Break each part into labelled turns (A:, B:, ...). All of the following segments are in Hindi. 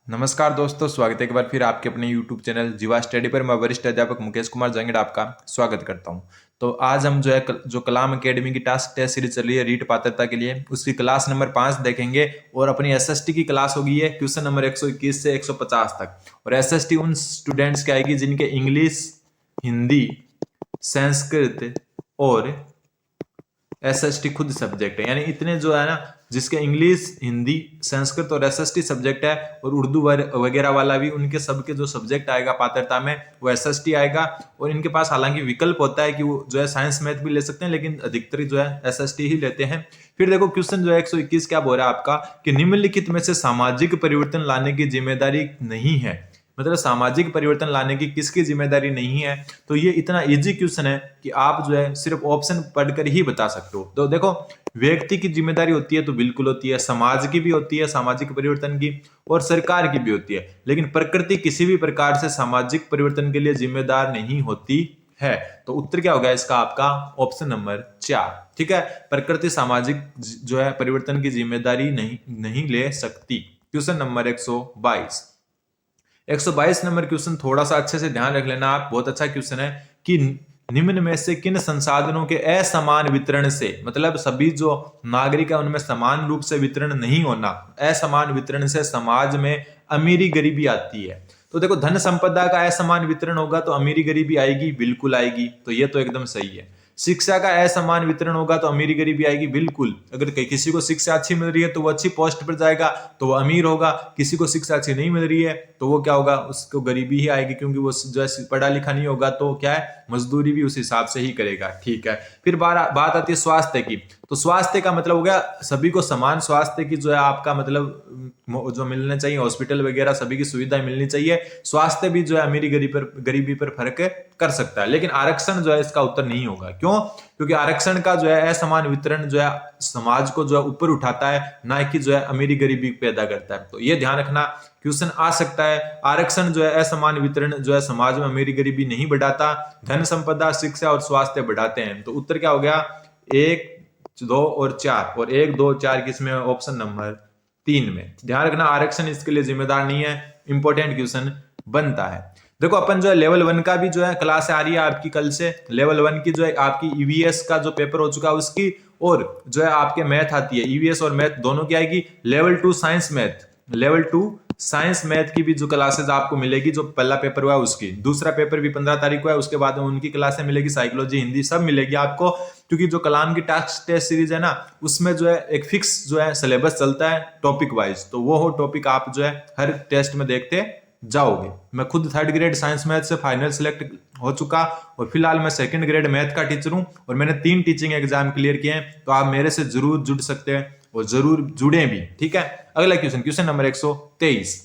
A: नमस्कार दोस्तों, स्वागत है एक बार फिर आपके अपने YouTube चैनल जीवा स्टडी पर। मैं वरिष्ठ अध्यापक मुकेश कुमार जंगड़ आपका स्वागत करता हूं। तो आज हम जो कलाम एकेडमी की टास्क टेस्ट सीरीज चल रही है रीट पात्रता के लिए, उसकी क्लास नंबर 5 देखेंगे। और अपनी एसएसटी की क्लास होगी है क्वेश्चन नंबर 121 से 150 तक। और एसएसटी उन स्टूडेंट्स की आएगी जिनके इंग्लिश, हिंदी, संस्कृत और एसएसटी खुद सब्जेक्ट है, यानी इतने जो है ना, जिसके इंग्लिश, हिंदी, संस्कृत और एसएसटी सब्जेक्ट है, और उर्दू वगैरह वाला भी, उनके सबके जो सब्जेक्ट आएगा पात्रता में वो एसएसटी आएगा। और इनके पास हालांकि विकल्प होता है कि वो जो है साइंस मैथ भी ले सकते हैं, लेकिन अधिकतर जो है एसएसटी ही लेते हैं। फिर देखो क्वेश्चन जो है 121 क्या बोल रहा है आपका कि निम्नलिखित में से सामाजिक परिवर्तन लाने की जिम्मेदारी नहीं है, मतलब सामाजिक परिवर्तन लाने की किसकी जिम्मेदारी नहीं है। तो ये इतना इजी क्वेश्चन है कि आप जो है सिर्फ ऑप्शन पढ़कर ही बता सकते हो। तो देखो, व्यक्ति की जिम्मेदारी होती है तो बिल्कुल होती है, समाज की भी होती है, सामाजिक परिवर्तन की, और सरकार की भी होती है। लेकिन प्रकृति किसी भी प्रकार से सामाजिक परिवर्तन के लिए जिम्मेदार नहीं होती है। तो उत्तर क्या होगा इसका आपका? Option number 4। ठीक है, प्रकृति सामाजिक जो है परिवर्तन की जिम्मेदारी नहीं ले सकती। क्वेश्चन नंबर 122 नंबर क्वेश्चन थोड़ा सा अच्छे से ध्यान रख लेना आप, बहुत अच्छा क्वेश्चन है कि निम्न में से किन संसाधनों के असमान वितरण से, मतलब सभी जो नागरिक है उनमें समान रूप से वितरण नहीं होना, असमान वितरण से समाज में अमीरी गरीबी आती है। तो देखो, धन संपदा का असमान वितरण होगा तो अमीरी गरीबी आएगी, बिल्कुल आएगी, तो ये तो एकदम सही है। शिक्षा का असमान वितरण होगा तो अमीरी गरीबी आएगी, बिल्कुल। अगर किसी को शिक्षा अच्छी मिल रही है तो वो अच्छी पोस्ट पर जाएगा तो वो अमीर होगा, किसी को शिक्षा अच्छी नहीं मिल रही है तो वो क्या होगा, उसको गरीबी ही आएगी, क्योंकि वो जो है पढ़ा लिखा नहीं होगा तो क्या है, मजदूरी भी उस हिसाब से ही करेगा। ठीक है, फिर बात आती है स्वास्थ्य की। तो स्वास्थ्य का मतलब हो गया सभी को समान स्वास्थ्य की जो है आपका मतलब जो मिलने चाहिए, हॉस्पिटल वगैरह सभी की सुविधाएं मिलनी चाहिए। स्वास्थ्य भी जो है अमीरी गरीबी पर फर्क कर सकता है, लेकिन आरक्षण जो है इसका उत्तर नहीं होगा। क्यों? क्योंकि आरक्षण का जो है असमान वितरण जो है समाज को जो है ऊपर उठाता है, ना कि जो है अमीरी गरीबी पैदा करता है। तो ये ध्यान रखना, क्वेश्चन आ सकता है। आरक्षण जो है असमान वितरण जो है समाज में अमीरी गरीबी नहीं बढ़ाता, धन संपदा, शिक्षा और स्वास्थ्य बढ़ाते हैं। तो उत्तर क्या हो गया? 1, 2 और 4, और 1, 2, 4 किसमें? ऑप्शन नंबर 3 में। ध्यान रखना, आरक्षण इसके लिए जिम्मेदार नहीं है, इंपॉर्टेंट क्वेश्चन बनता है। देखो, अपन जो है लेवल 1 का भी जो है क्लास आ रही है आपकी कल से। लेवल 1 की जो है आपकी ईवीएस का जो पेपर हो चुका है उसकी, और जो है आपके मैथ आती है, ईवीएस और मैथ दोनों की आएगी। Level 2 science math, level 2 science math की भी जो क्लासेस आपको मिलेगी, जो पहला पेपर हुआ है उसकी, दूसरा पेपर भी 15 तारीख को है, उसके बाद में उनकी क्लासें मिलेगी, साइकोलॉजी, हिंदी सब मिलेगी आपको। क्योंकि जो कलाम की टास्क टेस्ट सीरीज है ना, उसमें जो है एक फिक्स जो है सिलेबस चलता है टॉपिक वाइज, तो वो टॉपिक आप जो है हर टेस्ट में देखते जाओगे। मैं खुद 3rd ग्रेड साइंस मैथ से फाइनल सेलेक्ट हो चुका, और फिलहाल मैं 2nd ग्रेड मैथ का टीचर हूं, और मैंने 3 टीचिंग एग्जाम क्लियर किए हैं। तो आप मेरे से जरूर जुड़ सकते हैं और जरूर जुड़े भी। ठीक है, अगला क्वेश्चन, क्वेश्चन नंबर 123।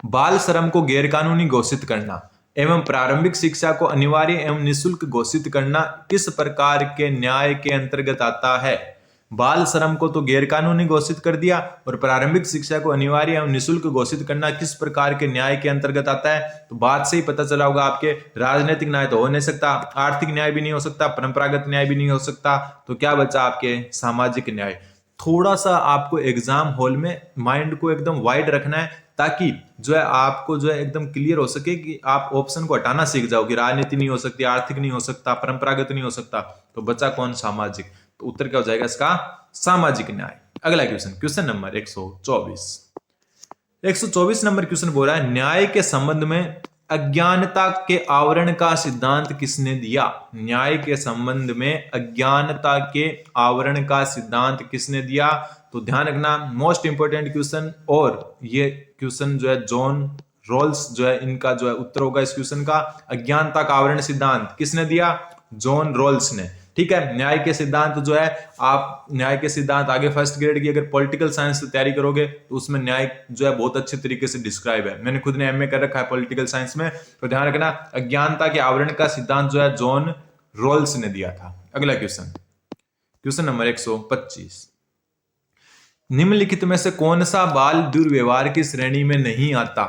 A: बाल श्रम को गैरकानूनी घोषित करना एवं प्रारंभिक शिक्षा को अनिवार्य एवं निःशुल्क घोषित करना किस प्रकार के न्याय के अंतर्गत आता है? बाल श्रम को तो गैरकानूनी घोषित कर दिया, और प्रारंभिक शिक्षा को अनिवार्य एवं निःशुल्क घोषित करना किस प्रकार के न्याय के अंतर्गत आता है? तो बात से ही पता चला होगा आपके, राजनीतिक न्याय तो हो नहीं सकता, आर्थिक न्याय भी नहीं हो सकता, परंपरागत न्याय भी नहीं हो सकता, तो क्या बचा आपके? सामाजिक न्याय। थोड़ा सा आपको एग्जाम हॉल में माइंड को एकदम वाइड रखना है, ताकि जो है आपको जो है एकदम क्लियर हो सके कि आप ऑप्शन को हटाना सीख जाओ कि राजनीति नहीं हो सकती, आर्थिक नहीं हो सकता, परंपरागत नहीं हो सकता, तो बचा कौन? सामाजिक। तो उत्तर क्या हो जाएगा इसका? सामाजिक न्याय। अगला question, question number 124 number question बोल रहा है, न्याय के संबंध में अज्ञानता के आवरण का सिद्धांत किसने दिया? न्याय के संबंध में अज्ञानता के आवरण का सिद्धांत किसने दिया? तो ध्यान रखना, मोस्ट इंपोर्टेंट क्वेश्चन, और ये क्वेश्चन जो है जॉन रॉल्स जो है इनका जो है उत्तर होगा इस क्वेश्चन का। अज्ञानता का आवरण सिद्धांत किसने दिया? जॉन रॉल्स ने। ठीक है, न्याय के सिद्धांत जो है, आप न्याय के सिद्धांत आगे 1st ग्रेड की अगर पॉलिटिकल साइंस से तैयारी करोगे तो उसमें न्याय जो है बहुत अच्छे तरीके से डिस्क्राइब है। मैंने खुद ने एमए कर रखा है पॉलिटिकल साइंस में, तो ध्यान रखना, अज्ञानता के आवरण का सिद्धांत जो है जॉन रॉल्स ने दिया था। अगला क्वेश्चन, क्वेश्चन नंबर 125। निम्नलिखित में से कौन सा बाल दुर्व्यवहार की श्रेणी में नहीं आता?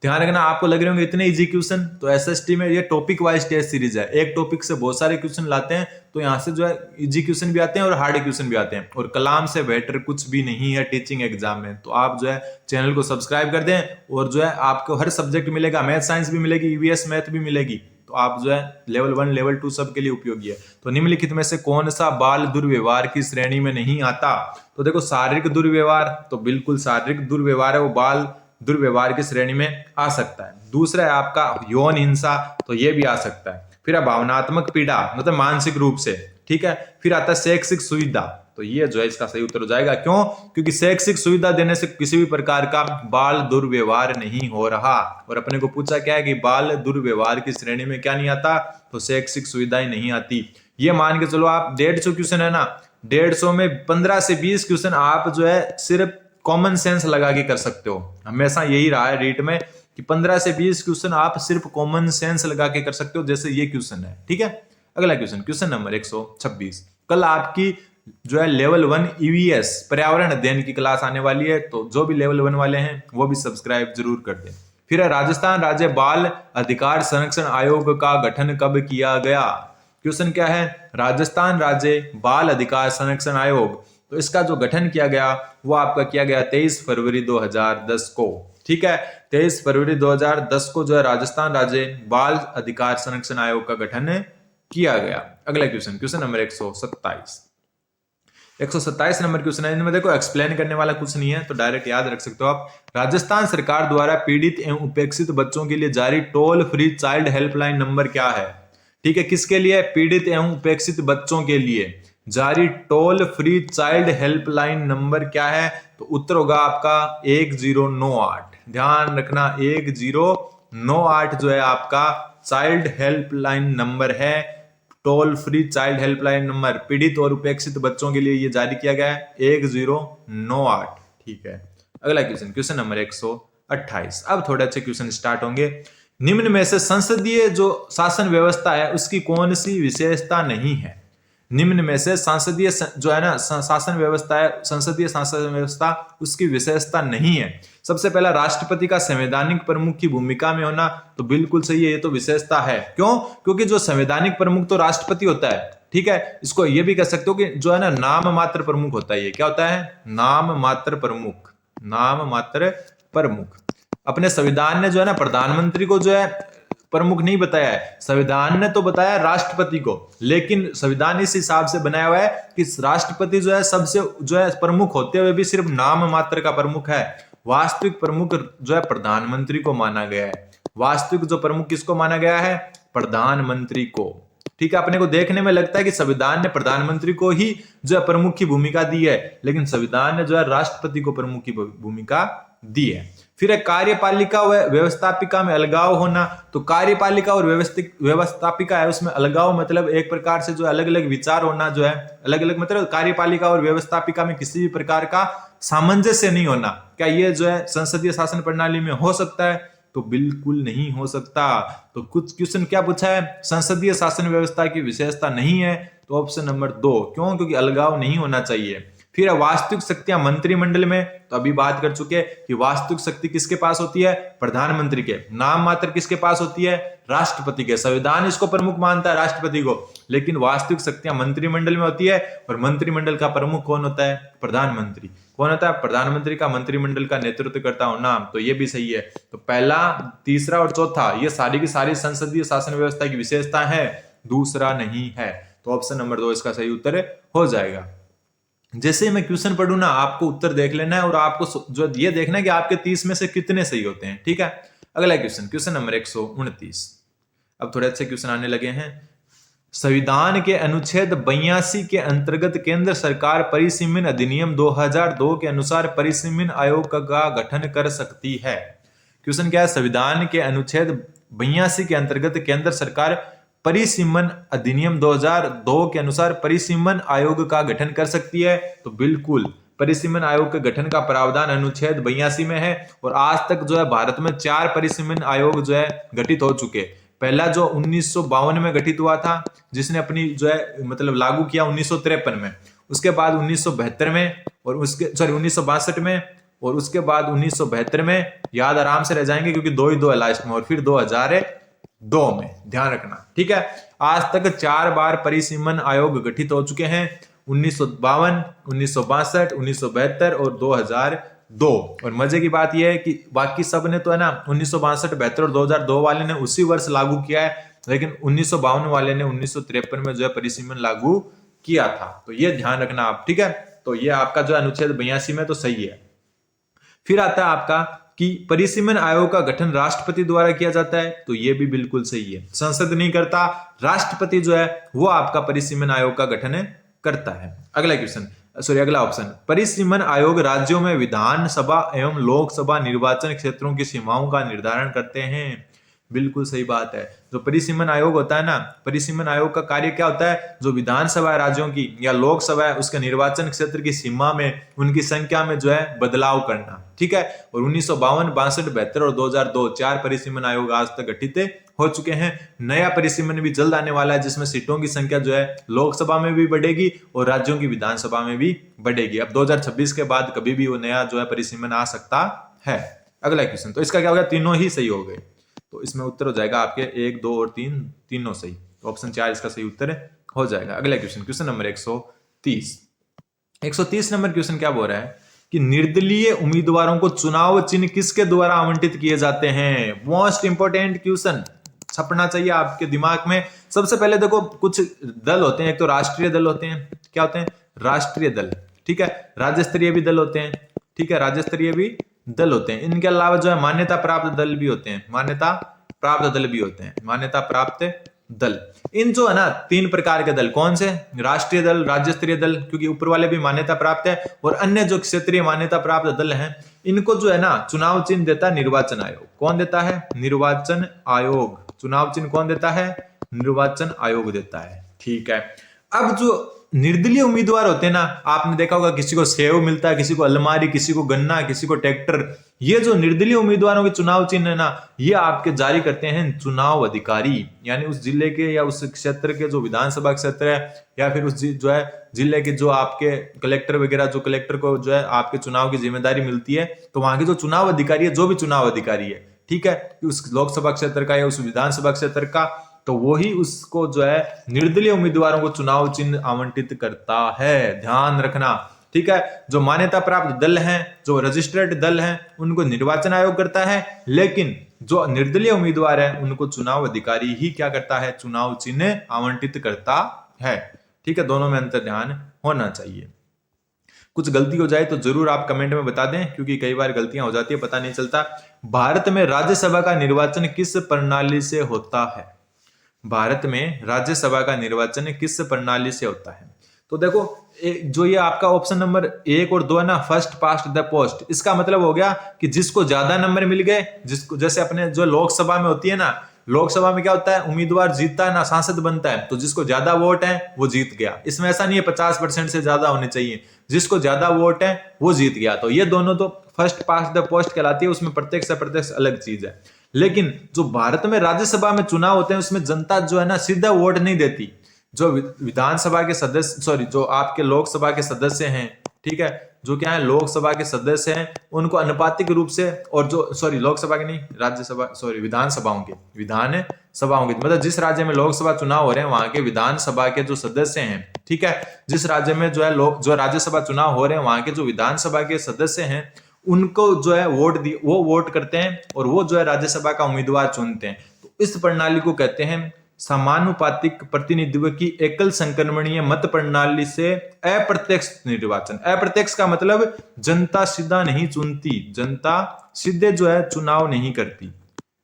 A: ध्यान रखना, आपको लग रहे होंगे इतने इजी क्वेश्चन, तो एसएसटी में ये टॉपिक वाइज टेस्ट सीरीज है, एक टॉपिक से बहुत सारे क्वेश्चन लाते हैं, तो यहाँ से जो है इजी क्वेश्चन भी आते हैं और हार्ड क्वेश्चन भी आते हैं, और कलाम से बेटर कुछ भी नहीं है टीचिंग एग्जाम में। तो आप जो है चैनल को सब्सक्राइब कर दें, और जो है आपको हर सब्जेक्ट मिलेगा, मैथ साइंस भी मिलेगी, ईवीएस मैथ भी मिलेगी, तो आप जो है लेवल 1 लेवल 2 सबके लिए उपयोगी है। तो निम्नलिखित में से कौन सा बाल दुर्व्यवहार की श्रेणी में नहीं आता? तो देखो शारीरिक दुर्व्यवहार, तो बिल्कुल शारीरिक दुर्व्यवहार है वो बाल दुर्व्यवहार की श्रेणी में आ सकता है। दूसरा है आपका यौन हिंसा, तो ये भी आ सकता है। फिर है भावनात्मक पीड़ा, मतलब मानसिक रूप से, ठीक है। फिर आता है शैक्षिक सुविधा, तो ये जो है इसका सही उत्तर हो जाएगा। क्यों? क्योंकि शैक्षिक सुविधा देने से किसी भी प्रकार का बाल दुर्व्यवहार नहीं हो रहा। और अपने को पूछा क्या है कि बाल दुर्व्यवहार की श्रेणी में क्या नहीं आता? तो शैक्षिक सुविधाएं नहीं आती। ये मान के चलो आप 150 क्वेश्चन है ना, 150 में 15 से 20 क्वेश्चन आप जो है सिर्फ कॉमन सेंस लगा के कर सकते हो। हमेशा यही रहा है रीट में कि 15 से 20 क्वेश्चन आप सिर्फ कॉमन सेंस लगा के कर सकते हो, जैसे ये क्वेश्चन है, ठीक है। अगला क्वेश्चन, क्वेश्चन नंबर 126। कल आपकी जो है लेवल 1 ईवीएस पर्यावरण अध्ययन की क्लास आने वाली है, तो जो भी लेवल 1 वाले हैं वो भी सब्सक्राइब जरूर कर दें। फिर है राजस्थान राज्य बाल अधिकार संरक्षण आयोग का गठन कब किया गया? क्वेश्चन क्या है? राजस्थान राज्य बाल अधिकार संरक्षण आयोग, तो इसका जो गठन किया गया वो आपका किया गया 23 फरवरी 2010 को, ठीक है। 23 फरवरी 2010 को जो है राजस्थान राज्य बाल अधिकार संरक्षण आयोग का गठन किया गया। अगला question, question number 127। 127 number question है, इनमें देखो एक्सप्लेन करने वाला कुछ नहीं है, तो डायरेक्ट याद रख सकते हो आप। राजस्थान सरकार द्वारा पीड़ित एवं उपेक्षित बच्चों के लिए जारी toll free child helpline number क्या है? ठीक है, किसके लिए? पीड़ित एवं उपेक्षित बच्चों के लिए जारी toll free child helpline number क्या है? तो उत्तर होगा आपका 1098। ध्यान रखना 1098 जो है आपका चाइल्ड हेल्पलाइन नंबर है, toll free child helpline number पीड़ित और उपेक्षित बच्चों के लिए ये जारी किया गया है 1098, ठीक है। अगला क्वेश्चन, क्वेश्चन नंबर 128। अब थोड़े अच्छे क्वेश्चन स्टार्ट होंगे। निम्न में से संसदीय जो शासन व्यवस्था है उसकी कौन सी विशेषता नहीं है? निम्न में से संसदीय जो है ना शासन व्यवस्था है, संसदीय शासन व्यवस्था उसकी विशेषता नहीं है। सबसे पहला राष्ट्रपति का संवैधानिक प्रमुख की भूमिका में होना, तो बिल्कुल सही है, ये तो विशेषता है। क्यों? क्योंकि जो संवैधानिक प्रमुख तो राष्ट्रपति होता है, ठीक है। इसको ये भी कह सकते हो कि जो है ना नाम मात्र प्रमुख होता है। ये क्या होता है? नाम मात्र प्रमुख, नाम मात्र प्रमुख। अपने संविधान ने जो है ना प्रधानमंत्री को जो है प्रमुख नहीं बताया है, संविधान ने तो बताया राष्ट्रपति को, लेकिन संविधान इस हिसाब से बनाया हुआ है कि राष्ट्रपति जो है सबसे जो है प्रमुख होते हुए भी सिर्फ नाम मात्र का प्रमुख है। वास्तविक प्रमुख जो है प्रधानमंत्री को माना गया है। वास्तविक जो प्रमुख किसको माना गया है? प्रधानमंत्री को, ठीक है। अपने को देखने में लगता है कि संविधान ने प्रधानमंत्री को ही जो है प्रमुख की भूमिका दी है, लेकिन संविधान ने जो है राष्ट्रपति को प्रमुख की भूमिका दी है। फिर है कार्यपालिका व व्यवस्थापिका में अलगाव होना, तो कार्यपालिका और व्यवस्थापिका है उसमें अलगाव मतलब एक प्रकार से जो अलग अलग विचार होना, जो है अलग अलग मतलब कार्यपालिका और व्यवस्थापिका में किसी भी प्रकार का सामंजस्य नहीं होना। क्या ये जो है संसदीय शासन प्रणाली में हो सकता है? तो बिल्कुल नहीं हो सकता। तो कुछ क्वेश्चन क्या पूछा है? संसदीय शासन व्यवस्था की विशेषता नहीं है, तो ऑप्शन नंबर 2। क्यों? क्योंकि अलगाव नहीं होना चाहिए। फिर वास्तविक शक्तियां मंत्रिमंडल में, तो अभी बात कर चुके हैं कि वास्तविक शक्ति किसके पास होती है? प्रधानमंत्री के। नाम मात्र किसके पास होती है? राष्ट्रपति के। संविधान इसको प्रमुख मानता है राष्ट्रपति को, लेकिन वास्तविक शक्तियां मंत्रिमंडल में होती है, और मंत्रिमंडल का प्रमुख कौन होता है? प्रधानमंत्री। कौन होता है? प्रधानमंत्री का मंत्रिमंडल का नेतृत्व करता होना, तो ये भी सही है। तो पहला, तीसरा और चौथा ये सारी की सारी संसदीय शासन व्यवस्था की विशेषता है, दूसरा नहीं है। तो ऑप्शन नंबर 2 इसका सही उत्तर हो जाएगा। जैसे मैं क्वेश्चन पढ़ू ना, आपको उत्तर देख लेना है और आपको जो ये देखना है कि आपके 30 में से कितने सही होते हैं, ठीक है। अगला क्वेश्चन, क्वेश्चन नंबर 129। अब थोड़े अच्छे क्वेश्चन आने लगे हैं। संविधान के अनुच्छेद 82 के अंतर्गत केंद्र सरकार परिसीमन अधिनियम 2002 के अनुसार परिसीमन आयोग का गठन कर सकती है। क्वेश्चन क्या है? संविधान के अनुच्छेद 82 के अंतर्गत केंद्र सरकार परिसीमन अधिनियम 2002 के अनुसार परिसीमन आयोग का गठन कर सकती है, तो बिल्कुल परिसीमन आयोग के गठन का प्रावधान अनुच्छेद 82 में है। और आज तक जो है भारत में 4 परिसीमन आयोग जो है गठित हो चुके। पहला जो 1952 में गठित हुआ था, जिसने अपनी जो है मतलब लागू किया 1953 में। उसके बाद 1972 में, और उसके 1962 में, और उसके बाद 1972 में, याद आराम से रह जाएंगे क्योंकि दो ही दो है लास्ट में, और फिर 2002 में, ध्यान रखना, ठीक है। आज तक 4 बार परिसीमन आयोग गठित हो चुके हैं, 1952, 1962, 1972 और 2002। और मजे की बात यह है कि बाकी सब ने तो है ना 1962, 72 और 2002 वाले ने उसी वर्ष लागू किया है, लेकिन 1952 वाले ने 1953 में जो है परिसीमन लागू किया था। तो ये ध्यान रखना आप, ठीक है। तो ये आपका जो अनुच्छेद 82 में तो सही है। फिर आता है आपका कि परिसीमन आयोग का गठन राष्ट्रपति द्वारा किया जाता है, तो ये भी बिल्कुल सही है, संसद नहीं करता, राष्ट्रपति जो है वो आपका परिसीमन आयोग का गठन करता है। अगला ऑप्शन, परिसीमन आयोग राज्यों में विधानसभा एवं लोकसभा निर्वाचन क्षेत्रों की सीमाओं का निर्धारण करते हैं। बिल्कुल सही बात है। जो परिसीमन आयोग होता है ना, परिसीमन आयोग का कार्य क्या होता है, जो विधानसभा राज्यों की या लोकसभा है उसके निर्वाचन क्षेत्र की सीमा में उनकी संख्या में जो है बदलाव करना, ठीक है। और 1952, 62, 72 और 2002 4 परिसीमन आयोग आज तक गठित हो चुके हैं। नया परिसीमन भी जल्द आने वाला है जिसमें सीटों की संख्या जो है लोकसभा में भी बढ़ेगी और राज्यों की विधानसभा में भी बढ़ेगी। अब 2026 के बाद कभी भी वो नया जो है परिसीमन आ सकता है। अगला क्वेश्चन, तो इसका क्या हो गया, तीनों ही सही हो गए, तो इसमें उत्तर हो जाएगा आपके 1, 2 और 3 तीनों सही, तो ऑप्शन 4 इसका सही उत्तर हो जाएगा। अगला question, question number 130 number question क्या बोल रहा है कि निर्दलीय उम्मीदवारों को चुनाव चिन्ह किसके द्वारा आवंटित किए जाते हैं। मोस्ट इंपोर्टेंट क्वेश्चन, छपना चाहिए आपके दिमाग में। सबसे पहले देखो, कुछ दल होते हैं, एक तो राष्ट्रीय दल होते हैं, क्या होते हैं, राष्ट्रीय दल, ठीक है। राज्य स्तरीय भी दल होते हैं, ठीक है, राज्य स्तरीय भी दल होते हैं। इनके अलावा जो है मान्यता प्राप्त दल भी होते हैं, मान्यता प्राप्त दल भी होते हैं, मान्यता प्राप्त दल। इन जो है ना 3 प्रकार के दल, कौन से, राष्ट्रीय दल, राज्य स्तरीय दल, क्योंकि ऊपर वाले भी मान्यता प्राप्त है, और अन्य जो क्षेत्रीय मान्यता प्राप्त दल हैं, इनको जो है ना चुनाव चिन्ह देता है निर्वाचन आयोग। कौन देता है, निर्वाचन आयोग। चुनाव चिन्ह कौन देता है, निर्वाचन आयोग देता है, ठीक है। अब जो निर्दलीय उम्मीदवार होते हैं ना, आपने देखा होगा किसी को सेव मिलता है, किसी को अलमारी, किसी को गन्ना, किसी को ट्रैक्टर। ये जो निर्दलीय उम्मीदवारों के चुनाव चिन्ह है ना, ये आपके जारी करते हैं चुनाव अधिकारी, यानी उस जिले के या उस क्षेत्र के जो विधानसभा क्षेत्र है, या फिर उस जो है जिले के जो आपके कलेक्टर वगैरह, जो कलेक्टर को जो है आपके चुनाव की जिम्मेदारी मिलती है, तो वहां के जो चुनाव अधिकारी है, जो भी चुनाव अधिकारी है, ठीक है, उस लोकसभा क्षेत्र का या उस विधानसभा क्षेत्र का, तो वही उसको जो है निर्दलीय उम्मीदवारों को चुनाव चिन्ह आवंटित करता है, ध्यान रखना, ठीक है। जो मान्यता प्राप्त दल हैं, जो रजिस्टर्ड दल हैं, उनको निर्वाचन आयोग करता है, लेकिन जो निर्दलीय उम्मीदवार है उनको चुनाव अधिकारी ही क्या करता है, चुनाव चिन्ह आवंटित करता है, ठीक है। दोनों में अंतर ध्यान होना चाहिए। कुछ गलती हो जाए तो जरूर आप कमेंट में बता दें, क्योंकि कई बार गलतियां हो जाती है, पता नहीं चलता। भारत में राज्यसभा का निर्वाचन किस प्रणाली से होता है, भारत में राज्यसभा का निर्वाचन किस प्रणाली से होता है। तो देखो, जो ये आपका ऑप्शन नंबर 1 और 2 है ना, फर्स्ट पास्ट द पोस्ट, इसका मतलब हो गया कि जिसको ज्यादा नंबर मिल गए, जिसको, जैसे अपने जो लोकसभा में होती है ना, लोकसभा में क्या होता है, उम्मीदवार जीतता है ना, सांसद बनता है, तो जिसको ज्यादा वोट है वो जीत गया। इसमें ऐसा नहीं है 50% से ज्यादा होने चाहिए, जिसको ज्यादा वोट है वो जीत गया। तो ये दोनों तो फर्स्ट पास्ट द पोस्ट कहलाती है, उसमें प्रत्यक्ष अप्रत्यक्ष अलग चीज है। लेकिन जो भारत में राज्यसभा में चुनाव होते हैं उसमें जनता जो है ना सीधा वोट नहीं देती। जो विधानसभा के सदस्य, सॉरी, जो आपके लोकसभा के सदस्य हैं, ठीक है, जो क्या है लोकसभा के सदस्य हैं, उनको अनुपातिक रूप से, और जो, सॉरी, लोकसभा के नहीं, राज्यसभा, सॉरी, विधानसभाओं के मतलब जिस राज्य में लोकसभा चुनाव हो रहे हैं वहां के विधानसभा के जो सदस्य हैं, ठीक है, जिस राज्य में जो है जो राज्यसभा चुनाव हो रहे हैं वहां के जो विधानसभा के सदस्य हैं, उनको जो है वो वोट करते हैं और वो जो है राज्यसभा का उम्मीदवार चुनते हैं। तो इस प्रणाली को कहते हैं समानुपातिक प्रतिनिधित्व की एकल संक्रमणीय मत प्रणाली से अप्रत्यक्ष निर्वाचन। अप्रत्यक्ष का मतलब जनता सीधा नहीं चुनती, जनता सीधे जो है चुनाव नहीं करती।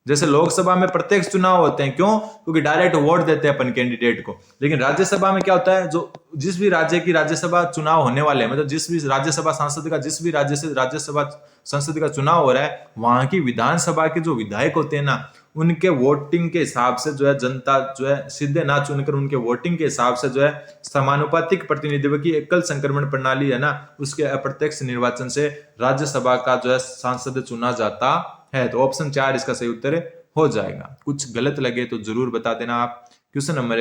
A: जैसे लोकसभा में प्रत्यक्ष चुनाव होते हैं, क्यों, क्योंकि डायरेक्ट वोट देते हैं अपन कैंडिडेट को। लेकिन राज्यसभा में क्या होता है, जो जिस भी राज्य की राज्यसभा चुनाव होने वाले हैं, मतलब जिस भी राज्यसभा सांसद का, जिस भी राज्य से राज्यसभा संसद का चुनाव हो रहा है, वहां की विधानसभा के जो विधायक होते हैं ना, उनके वोटिंग के हिसाब से जो है जनता जो है सीधे ना चुनकर उनके वोटिंग के हिसाब से जो है समानुपातिक प्रतिनिधित्व की एकल संक्रमण प्रणाली है ना, उसके अप्रत्यक्ष निर्वाचन से राज्यसभा का जो है सांसद चुना जाता है। तो ऑप्शन 4 इसका सही उत्तर हो जाएगा। कुछ गलत लगे तो जरूर बता देना आप। क्वेश्चन नंबर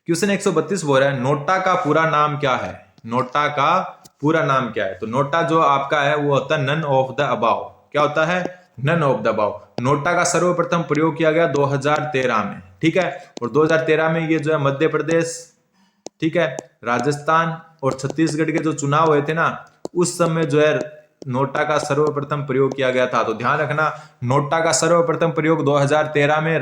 A: 132 बोल रहा है नोटा का पूरा नाम क्या है, नोटा का पूरा नाम क्या है? तो नोटा जो आपका है वो होता है नन ऑफ द अबाव। क्या होता है? None of the above. NOTA का सर्वप्रथम प्रयोग किया गया 2013 में, ठीक है। और 2013 में ये जो है मध्य प्रदेश, ठीक है, राजस्थान और छत्तीसगढ़ के जो चुनाव हुए थे ना, उस समय जो है नोटा का सर्वप्रथम प्रयोग किया गया था। तो ध्यान रखना, नोटा का सर्वप्रथम प्रयोग 2013 में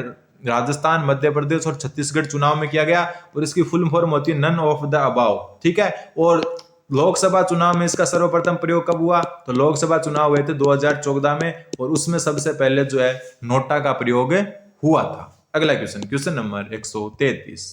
A: राजस्थान, मध्य प्रदेश और छत्तीसगढ़ चुनाव में किया गया, और इसकी फुल फॉर्म होती है नन ऑफ द अबाव, ठीक है। और लोकसभा चुनाव में इसका सर्वप्रथम प्रयोग कब हुआ? तो लोकसभा चुनाव हुए थे 2014 में, और उसमें सबसे पहले जो है नोटा का प्रयोग हुआ था। अगला क्वेश्चन, क्वेश्चन नंबर 133।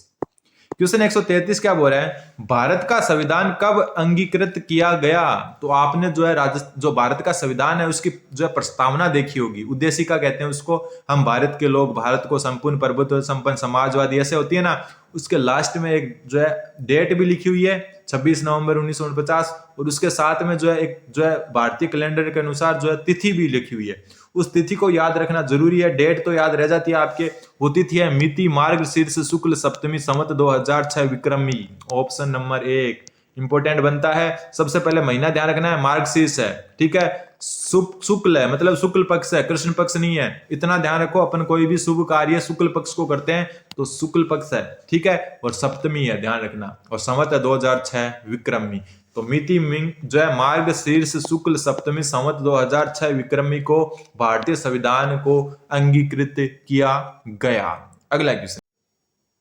A: क्वेश्चन 133 क्या बोल रहा है? भारत का संविधान कब अंगीकृत किया गया? तो आपने जो है जो भारत का संविधान है उसकी जो है प्रस्तावना देखी होगी, उद्देशिका कहते हैं उसको। हम भारत के लोग, भारत को संपूर्ण प्रभुत्व संपन्न समाजवादी, ऐसे होती है ना। उसके लास्ट में एक जो है डेट भी लिखी हुई है 26 नवंबर 1949, और उसके साथ में जो है एक जो है भारतीय कैलेंडर के अनुसार जो है तिथि भी लिखी हुई है। उस तिथि को याद रखना जरूरी है, डेट तो याद रह जाती है आपके। वो तिथि है मिति मार्गशीर्ष शुक्ल सप्तमी संवत 2006 विक्रमी। ऑप्शन नंबर 1 इंपोर्टेंट बनता है। सबसे पहले महीना ध्यान रखना है, मार्गशीर्ष है, ठीक है। शुक्ल है, मतलब शुक्ल पक्ष है, कृष्ण पक्ष नहीं है। इतना ध्यान रखो, अपन कोई भी शुभ कार्य शुक्ल पक्ष को करते हैं तो शुक्ल पक्ष है, ठीक है। और सप्तमी है, ध्यान रखना। और संवत है 2006 विक्रमी। तो मिति जो है मार्गशीर्ष शुक्ल सप्तमी संवत 2006 विक्रमी को भारतीय संविधान को अंगीकृत किया गया। अगला क्वेश्चन।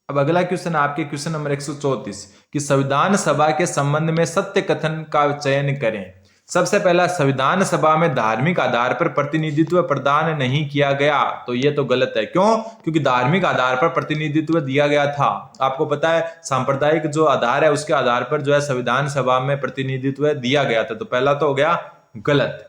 A: अब अगला क्वेश्चन आपके क्वेश्चन नंबर 134 कि संविधान सभा के संबंध में सत्य कथन का चयन करें। सबसे पहला, संविधान सभा में धार्मिक आधार पर प्रतिनिधित्व प्रदान नहीं किया गया। तो ये तो गलत है। क्यों? क्योंकि धार्मिक आधार पर प्रतिनिधित्व दिया गया था। आपको पता है सांप्रदायिक जो आधार है उसके आधार पर जो है संविधान सभा में प्रतिनिधित्व दिया गया था। तो पहला तो हो गया गलत।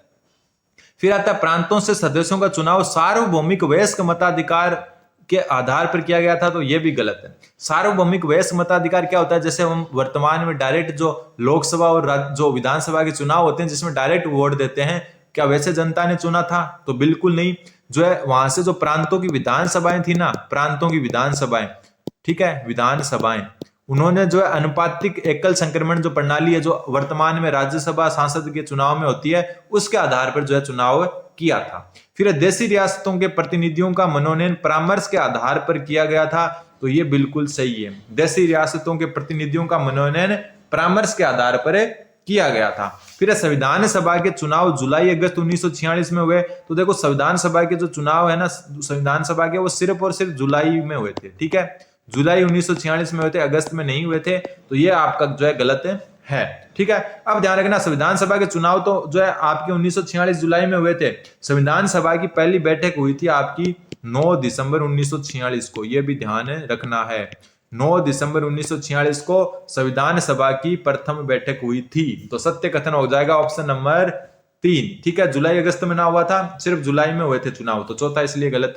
A: फिर आता है प्रांतों से सदस्यों का चुनाव सार्वभौमिक वयस्क मताधिकार के आधार पर किया गया था। तो यह भी गलत है। सार्वभौमिक वयस्क मताधिकार क्या होता है? जैसे हम वर्तमान में डायरेक्ट जो लोकसभा और जो विधानसभा के चुनाव होते हैं जिसमें डायरेक्ट वोट देते हैं, क्या वैसे जनता ने चुना था? तो बिल्कुल नहीं। जो है वहां से जो प्रांतों की विधानसभाएं थी ना, प्रांतों की विधानसभाएं, ठीक है, विधानसभाएं, उन्होंने जो है अनुपातिक एकल संक्रमण जो प्रणाली है जो वर्तमान में राज्यसभा सांसद के चुनाव में होती है, उसके आधार पर जो है चुनाव किया था। फिर देशी रियासतों के प्रतिनिधियों का मनोनयन परामर्श के आधार पर किया गया था। तो ये बिल्कुल सही है। देशी रियासतों के प्रतिनिधियों का मनोनयन परामर्श के आधार पर किया गया था। फिर संविधान सभा के चुनाव जुलाई अगस्त 1946 में हुए। तो देखो संविधान सभा के जो चुनाव है ना, संविधान सभा के, वो सिर्फ और सिर्फ जुलाई में हुए थे, ठीक है। जुलाई 1946 में हुए थे, अगस्त में नहीं हुए थे। तो ये आपका जो है गलत है, ठीक है। अब ध्यान रखना, संविधान सभा के चुनाव तो जो है आपके 1946 जुलाई में हुए थे। संविधान सभा की पहली बैठक हुई थी आपकी 9 दिसंबर 1946 को। यह भी ध्यान रखना है, 9 दिसंबर 1946 को संविधान सभा की प्रथम बैठक हुई थी। तो सत्य कथन हो जाएगा ऑप्शन नंबर 3, ठीक है। जुलाई अगस्त में ना हुआ था, सिर्फ जुलाई में हुए थे चुनाव। तो चौथा इसलिए गलत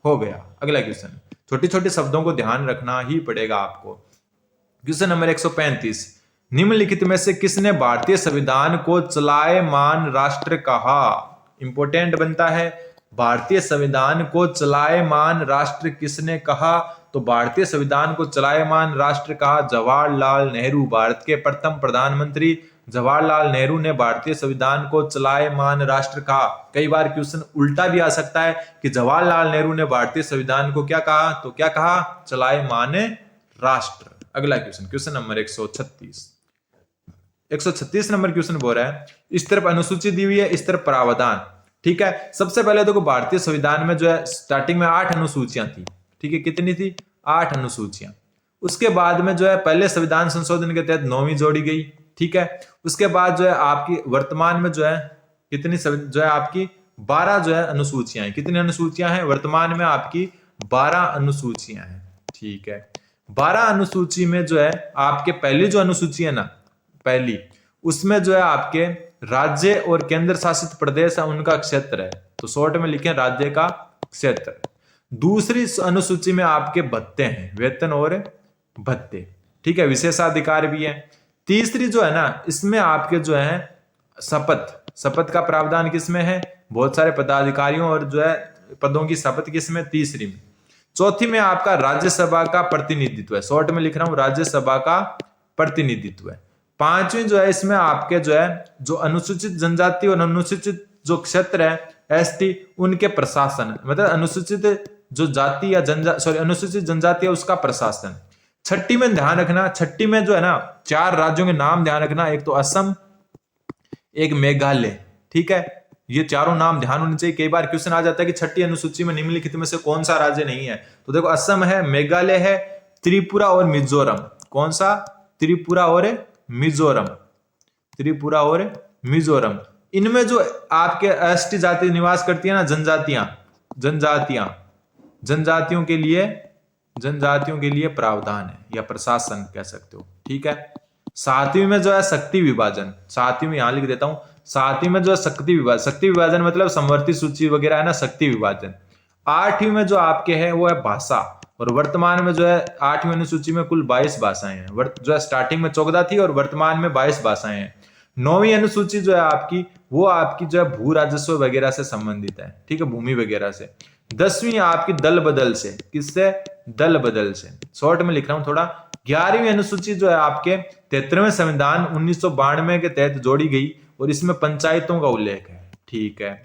A: हो गया। अगला क्वेश्चन, छोटे छोटे शब्दों को ध्यान रखना ही पड़ेगा आपको। क्वेश्चन नंबर 135, निम्नलिखित में से किसने भारतीय संविधान को चलायमान राष्ट्र कहा? इंपोर्टेंट बनता है, भारतीय संविधान को चलायमान राष्ट्र किसने कहा? तो भारतीय संविधान को चलायमान राष्ट्र कहा जवाहरलाल नेहरू। भारत के प्रथम प्रधानमंत्री जवाहरलाल नेहरू ने भारतीय संविधान को चलायमान राष्ट्र कहा। कई बार क्वेश्चन उल्टा भी आ सकता है कि जवाहरलाल नेहरू ने भारतीय संविधान को क्या कहा? तो क्या कहा? चलायमान राष्ट्र। अगला question, question number 136 number question बोल रहा है, इस तरफ अनुसूची दी हुई है, इस तरफ प्रावधान, ठीक है। सबसे पहले देखो भारतीय संविधान में जो है स्टार्टिंग में 8 अनुसूचियां थी, ठीक है। कितनी थी? 8 अनुसूचियां। उसके बाद में जो है पहले संविधान संशोधन के तहत 9वीं जोड़ी गई, ठीक है। उसके बाद जो है आपकी वर्तमान में जो है कितनी जो है आपकी 12 जो है अनुसूचियां हैं। कितनी अनुसूचियां हैं? वर्तमान में आपकी 12 अनुसूचियां हैं, ठीक है। 12 अनुसूची में जो है आपके पहली जो अनुसूची है ना, पहली, उसमें जो है आपके राज्य और केंद्र शासित प्रदेश है उनका क्षेत्र है। तो शॉर्ट में लिखें राज्य का क्षेत्र। दूसरी अनुसूची में आपके भत्ते हैं, वेतन और भत्ते, ठीक है, विशेषाधिकार भी है। तीसरी जो है ना, इसमें आपके जो है शपथ का प्रावधान किसमें है? बहुत सारे पदाधिकारियों और जो है पदों की शपथ किसमें? तीसरी में। चौथी में आपका राज्यसभा का प्रतिनिधित्व है, शॉर्ट में लिख रहा हूं राज्यसभा का प्रतिनिधित्व है। पांचवी जो है इसमें आपके जो है जो अनुसूचित जनजाति और अनुसूचित जो क्षेत्र है एसटी, उनके प्रशासन, मतलब अनुसूचित जो जाति या अनुसूचित जनजाति है उसका प्रशासन। छठी में ध्यान रखना, छठी में जो है ना 4 राज्यों के नाम ध्यान रखना, एक तो असम, एक मेघालय, ठीक है। ये चारों नाम ध्यान होने चाहिए। कई बार क्वेश्चन आ जाता है कि छठी अनुसूची में निम्नलिखित में से कौन सा राज्य नहीं है, तो देखो असम है, मेघालय है, त्रिपुरा और मिजोरम। कौन सा? त्रिपुरा और मिजोरम, त्रिपुरा और मिजोरम। इनमें जो आपके एसटी जाति निवास करती है ना, जनजातियों के लिए प्रावधान है या प्रशासन कह सकते हो, ठीक है। सातवीं में जो है शक्ति विभाजन, सातवीं में यहां लिख देता हूं, सातवीं में जो है शक्ति विभाजन मतलब समवर्ती सूची वगैरह है ना, शक्ति विभाजन। आठवीं में जो आपके है वो है भाषा, और वर्तमान में जो है 8वीं अनुसूची में कुल 22 भाषाएं हैं, जो है स्टार्टिंग में 14 थी और वर्तमान में 22 भाषाएं हैं। 9वीं अनुसूची जो है आपकी वो आपकी जो है भू राजस्व वगैरह से संबंधित है, ठीक है, भूमि वगैरह से। 10वीं आपकी दल बदल से, किससे? दल बदल से, शॉर्ट में लिख रहा हूं थोड़ा। 11वीं अनुसूची जो है आपके 73वें संविधान 1992 के तहत जोड़ी गई और इसमें पंचायतों का उल्लेख है, ठीक है।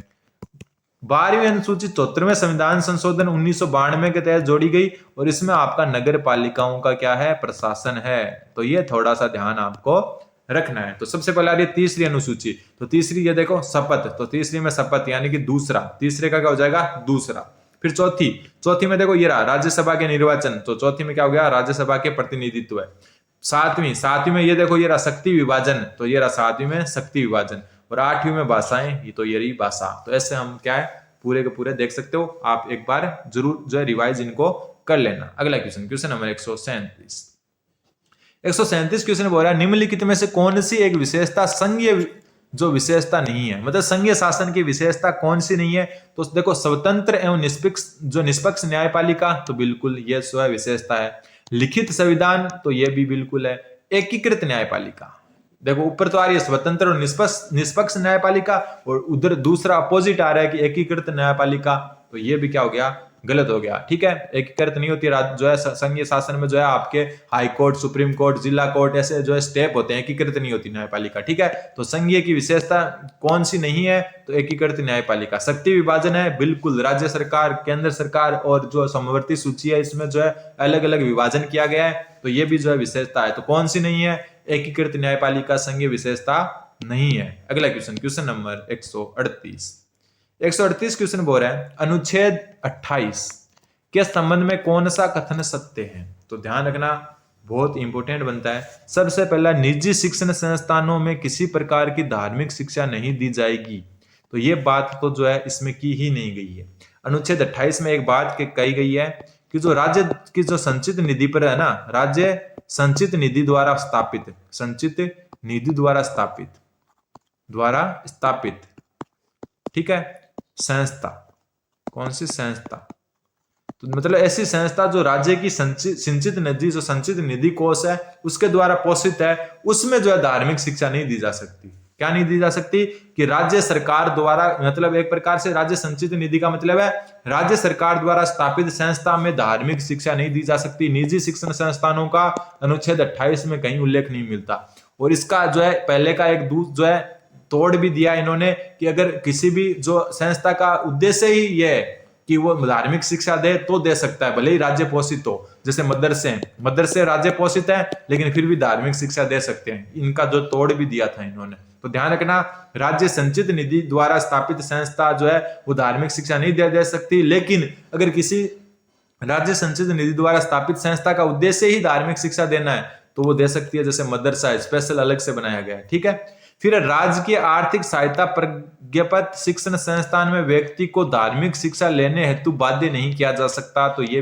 A: 12वीं अनुसूची 74वें संविधान संशोधन 1992 के तहत जोड़ी गई और इसमें आपका नगर पालिकाओं का क्या है? प्रशासन है। तो ये थोड़ा सा ध्यान आपको रखना है। तो सबसे पहले आ रही है तीसरी अनुसूची, तो तीसरी ये देखो शपथ, तो तीसरी में शपथ यानी कि दूसरा, तीसरे का क्या हो जाएगा? दूसरा। फिर चौथी में देखो ये रहा राज्यसभा के निर्वाचन, तो चौथी में क्या हो गया? राज्यसभा के प्रतिनिधित्व है। सातवीं में ये देखो ये रहा शक्ति विभाजन, तो ये रहा 7वीं में शक्ति विभाजन। और 8वीं में भाषाएं, ये तो ये रही भाषा। तो ऐसे हम क्या है पूरे के पूरे देख सकते हो, आप एक बार जरूर जो है रिवाइज इनको कर लेना। अगला क्वेश्चन नंबर 137 क्वेश्चन बोल रहा है निम्नलिखित में से कौन सी एक विशेषता संघीय जो विशेषता नहीं है, मतलब संघीय शासन की विशेषता कौन सी नहीं है? तो देखो स्वतंत्र एवं निष्पक्ष न्यायपालिका, तो बिल्कुल ये जो है विशेषता है। लिखित संविधान, तो ये भी बिल्कुल है। एकीकृत न्यायपालिका, देखो ऊपर तो आ रही है स्वतंत्र और निष्पक्ष न्यायपालिका और उधर दूसरा अपोजिट आ रहा है कि एकीकृत न्यायपालिका, तो ये भी क्या हो गया? गलत हो गया, ठीक है। एकीकृत नहीं होती जो है संघीय शासन में जो है आपके हाई कोर्ट, सुप्रीम कोर्ट, जिला कोर्ट ऐसे जो है स्टेप होते हैं, एकीकृत नहीं होती न्यायपालिका, ठीक है। तो संघीय की विशेषता कौन सी नहीं है? तो एकीकृत न्यायपालिका। शक्ति विभाजन है, बिल्कुल राज्य सरकार, केंद्र सरकार और जो समवर्ती सूची है इसमें जो है अलग अलग विभाजन किया गया है, तो ये भी जो है विशेषता है। तो कौन सी नहीं है? एकीकृत न्यायपालिका संघीय विशेषता नहीं है। अगला क्वेश्चन नंबर 138 क्वेश्चन बोल रहा है अनुच्छेद 28 के संबंध में कौन सा कथन सत्य है? तो ध्यान रखना, बहुत इंपॉर्टेंट बनता है। सबसे पहला, निजी शिक्षण संस्थानों में किसी प्रकार की धार्मिक शिक्षा नहीं दी जाएगी, तो ये बात तो जो है इसमें की ही नहीं गई है। अनुच्छेद 28 में एक बात कही गई है कि जो राज्य की जो संचित निधि पर है ना, राज्य संचित निधि द्वारा स्थापित, ठीक है, संस्था, कौन सी संस्था? तो मतलब ऐसी संस्था जो राज्य की संचित निधि, जो संचित निधि कोष है उसके द्वारा पोषित है, उसमें जो है धार्मिक शिक्षा नहीं दी जा सकती। क्या नहीं दी जा सकती? कि राज्य सरकार द्वारा, मतलब एक प्रकार से राज्य संचित निधि का मतलब है राज्य सरकार द्वारा स्थापित संस्था में धार्मिक शिक्षा नहीं दी जा सकती। निजी शिक्षण संस्थानों का अनुच्छेद 28 में कहीं उल्लेख नहीं मिलता। और इसका जो है पहले का एक जो है तोड़ भी दिया इन्होंने कि अगर किसी भी जो संस्था का उद्देश्य ही ये है कि वो धार्मिक शिक्षा दे तो दे सकता है, भले ही राज्य पोषित हो। जैसे मदरसे राज्य पोषित है लेकिन फिर भी धार्मिक शिक्षा दे सकते हैं। इनका जो तोड़ भी दिया था इन्होंने। तो ध्यान रखना, राज्य संचित निधि द्वारा स्थापित संस्था जो है वो धार्मिक शिक्षा नहीं दे सकती, लेकिन अगर किसी राज्य संचित निधि द्वारा स्थापित संस्था का उद्देश्य ही धार्मिक शिक्षा देना है तो वो दे सकती है। जैसे मदरसा स्पेशल अलग से बनाया गया है, ठीक है। फिर राजकीय आर्थिक सहायता प्रज्ञापत्र शिक्षण संस्थान में व्यक्ति को धार्मिक शिक्षा लेने हेतु बाध्य नहीं किया जा सकता, तो ये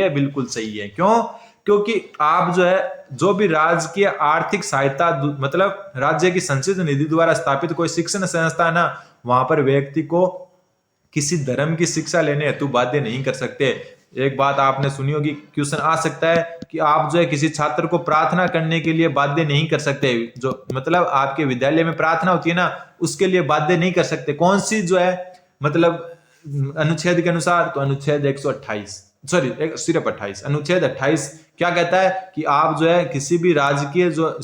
A: बिल्कुल सही है। क्यों? क्योंकि आप जो है जो भी राजकीय आर्थिक सहायता, मतलब राज्य की संचित निधि द्वारा स्थापित कोई शिक्षण संस्था है ना, वहां पर व्यक्ति को किसी धर्म की शिक्षा लेने हेतु बाध्य नहीं कर सकते। एक बात आपने सुनी होगी, क्वेश्चन आ सकता है कि आप जो है किसी छात्र को प्रार्थना करने के लिए बाध्य नहीं कर सकते, जो मतलब आपके विद्यालय में प्रार्थना होती है ना, उसके लिए बाध्य नहीं कर सकते। कौन सी जो है मतलब अनुच्छेद के अनुसार? तो अनुच्छेद 128 अनुच्छेद 28 क्या कहता है कि आप जो है किसी भी राजकीय जो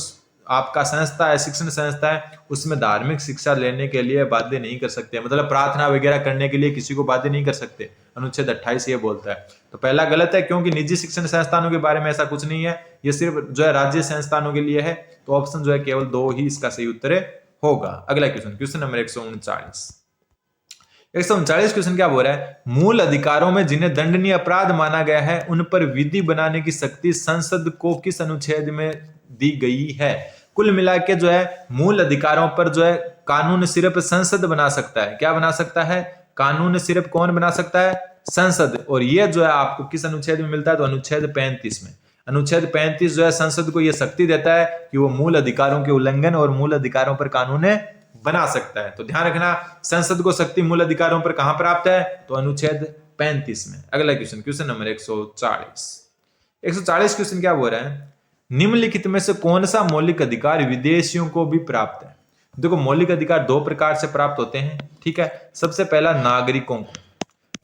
A: आपका संस्था है, शिक्षण संस्था है, उसमें धार्मिक शिक्षा लेने के लिए बाध्य नहीं कर सकते, मतलब प्रार्थना वगैरह करने के लिए किसी को बाध्य नहीं कर सकते, अनुच्छेद 28 ये बोलता है। तो पहला गलत है, क्योंकि निजी शिक्षण संस्थानों के बारे में ऐसा कुछ नहीं है, ये सिर्फ जो है राज्य संस्थानों के लिए है। तो ऑप्शन जो है केवल 2 ही इसका सही उत्तर होगा। अगला क्वेश्चन, क्वेश्चन नंबर 139। 139 क्वेश्चन क्या बोल रहा है, मूल अधिकारों में जिन्हें दंडनीय अपराध माना गया है उन पर विधि बनाने की शक्ति संसद को किस अनुच्छेद में दी गई है। कुल मिला के जो है मूल अधिकारों पर जो है कानून सिर्फ संसद बना सकता है। क्या बना सकता है? कानून सिर्फ कौन बना सकता है? संसद। और ये जो है आपको किस अनुच्छेद में मिलता है? तो अनुच्छेद 35 में। अनुच्छेद 35 जो है संसद को यह शक्ति देता है कि वो मूल अधिकारों के उल्लंघन और मूल अधिकारों पर कानून बना सकता है। तो ध्यान रखना, संसद को शक्ति मूल अधिकारों पर कहां प्राप्त है? तो अनुच्छेद 35 में। अगला क्वेश्चन, क्वेश्चन नंबर 140। 140 क्वेश्चन क्या बोल रहा है, निम्नलिखित में से कौन सा मौलिक अधिकार विदेशियों को भी प्राप्त है? देखो, मौलिक अधिकार 2 प्रकार से प्राप्त होते हैं, ठीक है। सबसे पहला नागरिकों को।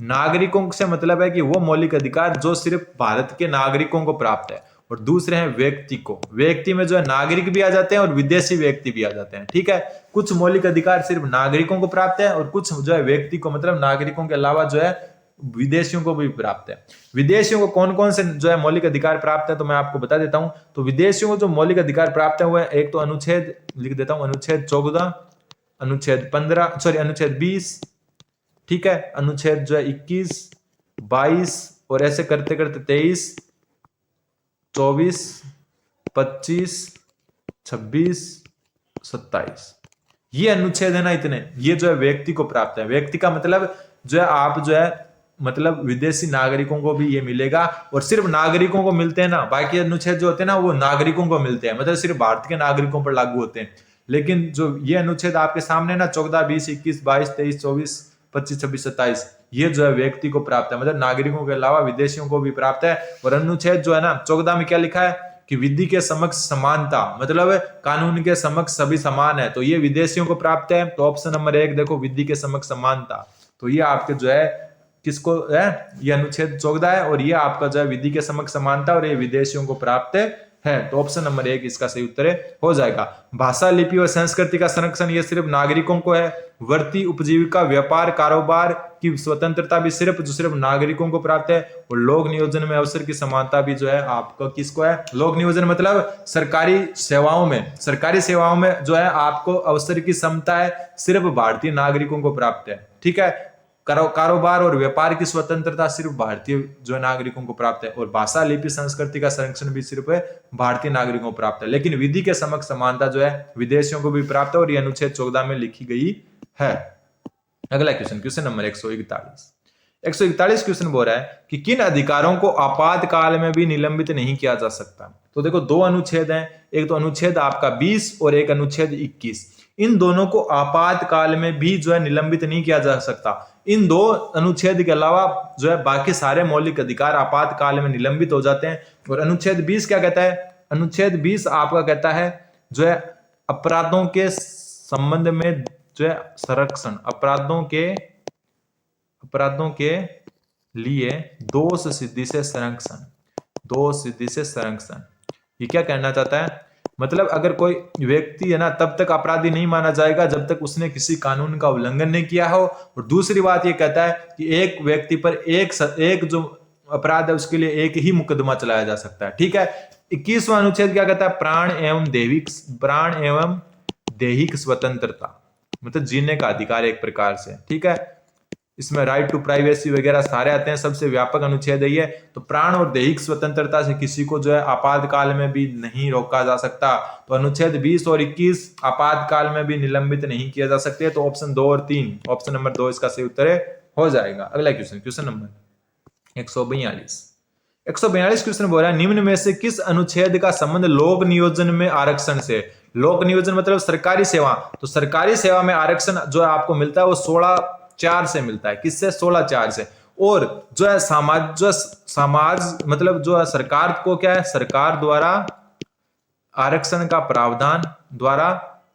A: नागरिकों से मतलब है कि वो मौलिक अधिकार जो सिर्फ भारत के नागरिकों को प्राप्त है। और दूसरे हैं व्यक्ति को। व्यक्ति में जो है नागरिक भी आ जाते हैं और विदेशी व्यक्ति भी आ जाते हैं, ठीक है। कुछ मौलिक अधिकार सिर्फ नागरिकों को प्राप्त है और कुछ जो है व्यक्ति को, मतलब नागरिकों के अलावा जो है विदेशियों को भी प्राप्त है। विदेशियों को कौन कौन से जो है मौलिक अधिकार प्राप्त है, तो मैं आपको बता देता हूं। तो विदेशियों को जो मौलिक अधिकार प्राप्त है वो है, एक तो अनुच्छेद लिख देता हूं, अनुच्छेद 14, अनुच्छेद 15, सॉरी अनुच्छेद 20, ठीक है, अनुच्छेद जो है 21, 22 और ऐसे करते करते 23, 24, 25, 26, 27, ये अनुच्छेद है ना, इतने, ये जो है व्यक्ति को प्राप्त है। व्यक्ति का मतलब जो है आप जो है मतलब विदेशी नागरिकों को भी ये मिलेगा, और सिर्फ नागरिकों को मिलते हैं ना, बाकी अनुच्छेद जो होते हैं ना वो नागरिकों को मिलते हैं, मतलब सिर्फ भारत के नागरिकों पर लागू होते हैं। लेकिन जो ये अनुच्छेद आपके सामने ना 14, 20, 21, 22, 23, 24, 25, 26, 27, ये जो है व्यक्ति को प्राप्त है, मतलब नागरिकों के अलावा विदेशियों को भी प्राप्त है। और अनुच्छेद जो है ना 14 में क्या लिखा है कि विधि के समक्ष समानता, मतलब कानून के समक्ष सभी समान है, तो ये विदेशियों को प्राप्त है। तो ऑप्शन नंबर 1 देखो, विधि के समक्ष समानता, तो ये आपके जो है किसको है, ये अनुच्छेद 14 है, और ये आपका जो है विधि के समक्ष समानता, और ये विदेशियों को प्राप्त है। तो ऑप्शन नंबर 1 इसका सही उत्तर हो जाएगा। भाषा, लिपि और संस्कृति का संरक्षण ये सिर्फ नागरिकों को है। वृत्ति, उपजीविका, व्यापार, कारोबार की स्वतंत्रता भी सिर्फ नागरिकों को प्राप्त है। और लोक नियोजन में अवसर की समानता भी जो है आपको किसको है? लोक नियोजन मतलब सरकारी सेवाओं में जो है आपको अवसर की समता है, सिर्फ भारतीय नागरिकों को प्राप्त है, ठीक है। कारोबार और व्यापार की स्वतंत्रता सिर्फ भारतीय जो नागरिकों को प्राप्त है। और भाषा, लिपि, संस्कृति का संरक्षण भी सिर्फ भारतीय नागरिकों को प्राप्त है। लेकिन विधि के समक्ष समानता जो है विदेशियों को भी प्राप्त है, और ये अनुच्छेद 14 में लिखी गई है। अगला क्वेश्चन, क्वेश्चन नंबर 141। 141 क्वेश्चन बोल रहा है कि किन अधिकारों को आपातकाल में भी निलंबित नहीं किया जा सकता। तो देखो, 2 अनुच्छेद हैं, एक तो अनुच्छेद आपका 20 और एक अनुच्छेद 21। इन दोनों को आपातकाल में भी जो है निलंबित नहीं किया जा सकता। इन 2 अनुच्छेद के अलावा जो है बाकी सारे मौलिक अधिकार आपातकाल में निलंबित हो जाते हैं। और अनुच्छेद 20 क्या कहता है? अनुच्छेद 20 आपका कहता है जो है अपराधों के संबंध में जो है संरक्षण, अपराधों के लिए दोष सिद्धि से संरक्षण। ये क्या कहना चाहता है? मतलब अगर कोई व्यक्ति है ना तब तक अपराधी नहीं माना जाएगा जब तक उसने किसी कानून का उल्लंघन नहीं किया हो। और दूसरी बात ये कहता है कि एक व्यक्ति पर एक जो अपराध है उसके लिए एक ही मुकदमा चलाया जा सकता है, ठीक है। 21वां अनुच्छेद क्या कहता है? प्राण एवं दैहिक स्वतंत्रता, मतलब जीने का अधिकार एक प्रकार से, ठीक है। इसमें राइट टू प्राइवेसी वगैरह सारे आते हैं, सबसे व्यापक अनुच्छेद है ये। तो प्राण और दैहिक स्वतंत्रता से किसी को जो है आपातकाल में भी नहीं रोका जा सकता। तो अनुच्छेद 20 और 21 आपातकाल में भी निलंबित नहीं किया जा सकते। तो ऑप्शन 2 और 3, ऑप्शन नंबर 2 इसका सही उत्तर हो जाएगा। अगला क्वेश्चन, क्वेश्चन नंबर 142। 142 क्वेश्चन बोल रहा है, निम्न में से किस अनुच्छेद का संबंध लोक नियोजन में आरक्षण से? लोक नियोजन मतलब सरकारी सेवा। तो सरकारी सेवा में आरक्षण जो आपको मिलता है वो 16(4) से मिलता है। किससे? 16(4) से। और जो है समाज मतलब जो है सरकार को क्या है, सरकार द्वारा आरक्षण का प्रावधान द्वारा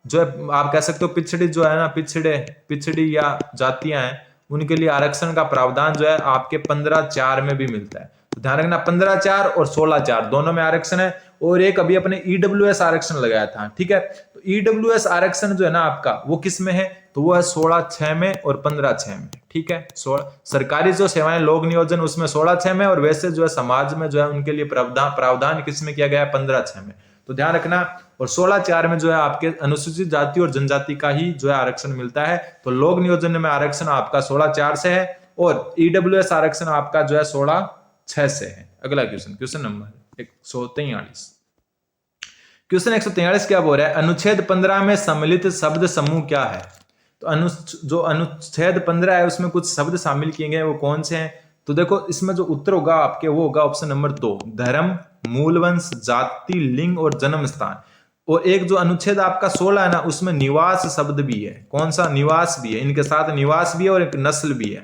A: जो है आप कह सकते हो पिछड़ी जो है ना, पिछड़ी या जातियां हैं उनके लिए आरक्षण का प्रावधान जो है आपके 15(4) में भी मिलता है। तो ध्यान रखना, 15(4) और 16(4) दोनों में आरक्षण है। और एक अभी अपने ईडब्ल्यूएस आरक्षण लगाया था, ठीक है। तो ईडब्ल्यूएस आरक्षण जो है ना आपका वो किस में है, तो वो है 16(6) में और 15(6) में, ठीक है। सरकारी जो सेवाएं लोक नियोजन उसमें 16(6) में, और वैसे जो है समाज में जो है उनके लिए प्रावधान किस में किया गया है, 15(6) में। तो ध्यान रखना। और 16(4) में जो है आपके अनुसूचित जाति और जनजाति का ही जो है आरक्षण मिलता है। तो लोक नियोजन में आरक्षण आपका 16(4) से है और ईडब्ल्यूएस आरक्षण आपका जो है 16(6) से है। अगला क्वेश्चन नंबर 143। क्वेश्चन 143 क्या बोल रहा है, अनुच्छेद 15 में सम्मिलित शब्द समूह क्या है। तो जो अनुच्छेद 15 है उसमें कुछ शब्द शामिल किए गए, वो कौन से हैं। तो देखो इसमें जो उत्तर होगा आपके वो होगा ऑप्शन नंबर 2, धर्म, मूलवंश, जाति, लिंग और जन्म स्थान। और एक जो अनुच्छेद आपका 16 है ना उसमें निवास शब्द भी है। कौन सा, निवास भी है, इनके साथ निवास भी है और एक नस्ल भी है,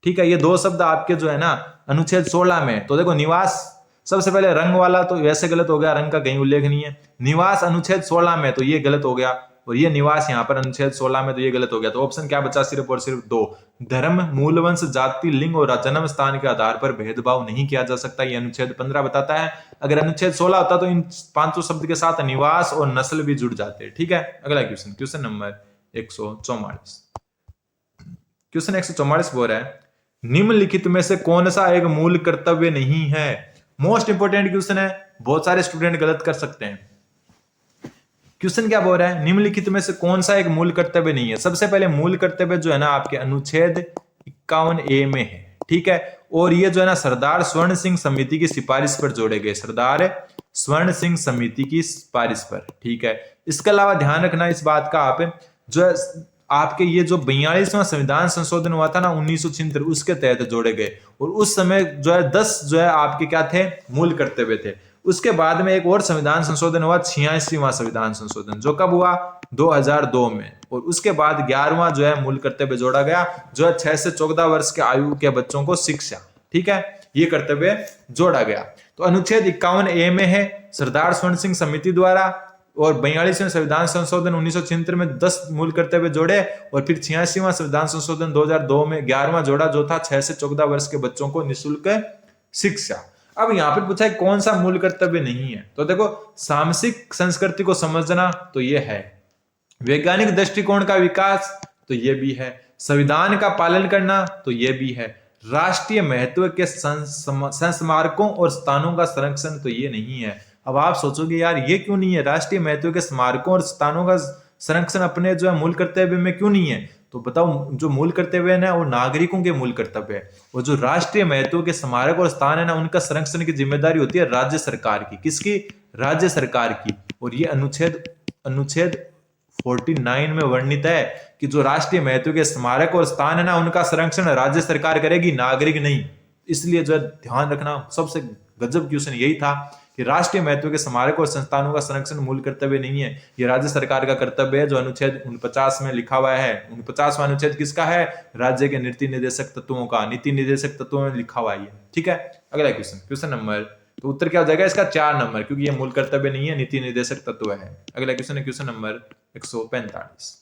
A: ठीक है। ये दो शब्द आपके जो है ना अनुच्छेद 16 में। तो देखो निवास, सबसे पहले रंग वाला तो वैसे गलत हो गया, रंग का कहीं उल्लेख नहीं है। निवास अनुच्छेद 16 में तो ये गलत हो गया, और ये निवास यहाँ पर अनुच्छेद 16 में तो ये गलत हो गया। तो ऑप्शन क्या बचा, सिर्फ और सिर्फ 2, धर्म, मूलवंश, जाति, लिंग और जन्म स्थान के आधार पर भेदभाव नहीं किया जा सकता, ये अनुच्छेद 15 बताता है। अगर अनुच्छेद 16 होता तो इन 5 शब्द के साथ निवास और नस्ल भी जुड़ जाते, ठीक है। अगला क्वेश्चन नंबर 144। क्वेश्चन 144 बोल रहा है, निम्नलिखित में से कौन सा एक मूल कर्तव्य नहीं है। मोस्ट इंपोर्टेंट क्वेश्चन है, बहुत सारे स्टूडेंट गलत कर सकते हैं। क्वेश्चन क्या बोल रहा है, निम्नलिखित में से कौन सा एक मूल कर्तव्य नहीं है। सबसे पहले मूल कर्तव्य जो है ना आपके अनुच्छेद 51A में है, ठीक है। और ये जो है ना सरदार स्वर्ण सिंह समिति की सिफारिश पर जोड़े गए, सरदार स्वर्ण सिंह समिति की सिफारिश पर, ठीक है। इसके अलावा ध्यान रखना इस बात का, आप जो है आपके ये जो 42वां संविधान संशोधन हुआ था ना 1976, उसके तहत जोड़े गए। और उस समय जो है 10 जो है आपके क्या थे, मूल कर्तव्य थे। उसके बाद में एक और संविधान संशोधन हुआ, 86वां संविधान संशोधन, जो कब हुआ, 2002 में। और उसके बाद 11वां जो है मूल कर्तव्य जोड़ा गया, जो है 6 से 14 वर्ष के आयु के बच्चों को शिक्षा, ठीक है, ये कर्तव्य जोड़ा गया। तो अनुच्छेद 51A में है सरदार स्वर्ण सिंह समिति द्वारा, और 42वें संविधान संशोधन 1976 में 10 मूल कर्तव्य जोड़े, और फिर 86वां संविधान संशोधन 2002 में 11वां जोड़ा, जो था 6 से 14 वर्ष के बच्चों को निःशुल्क शिक्षा। अब यहाँ पे पूछा है कौन सा मूल कर्तव्य नहीं है। तो देखो सामसिक संस्कृति को समझना तो ये है, वैज्ञानिक दृष्टिकोण का विकास तो ये भी है, संविधान का पालन करना तो ये भी है, राष्ट्रीय महत्व के संस्मारकों और स्थानों का संरक्षण तो ये नहीं है। अब आप सोचोगे यार ये क्यों नहीं है, राष्ट्रीय महत्व के स्मारकों और स्थानों का संरक्षण अपने जो है मूल कर्तव्य में क्यों नहीं है। तो बताओ, जो मूल कर्तव्य है ना वो नागरिकों के मूल कर्तव्य है, और जो राष्ट्रीय महत्व के स्मारक और स्थान है ना उनका संरक्षण की जिम्मेदारी होती है राज्य सरकार की। किसकी, राज्य सरकार की। और ये अनुच्छेद 49 में वर्णित है कि जो राष्ट्रीय महत्व के स्मारक और स्थान है ना उनका संरक्षण राज्य सरकार करेगी, नागरिक नहीं। इसलिए जो है ध्यान रखना, सबसे गजब क्वेश्चन यही था कि राष्ट्रीय महत्व के स्मारक और संस्थानों का संरक्षण मूल कर्तव्य नहीं है, ये राज्य सरकार का कर्तव्य है, जो अनुच्छेद 49 में लिखा हुआ है। 49वां अनुच्छेद किसका है, राज्य के नीति निर्देशक तत्वों का, नीति निर्देशक तत्वों में लिखा हुआ है, ठीक है। अगला क्वेश्चन नंबर, तो उत्तर क्या हो जाएगा इसका, 4 नंबर, क्योंकि ये मूल कर्तव्य नहीं है, नीति निर्देशक तत्व है। अगला क्वेश्चन नंबर 145।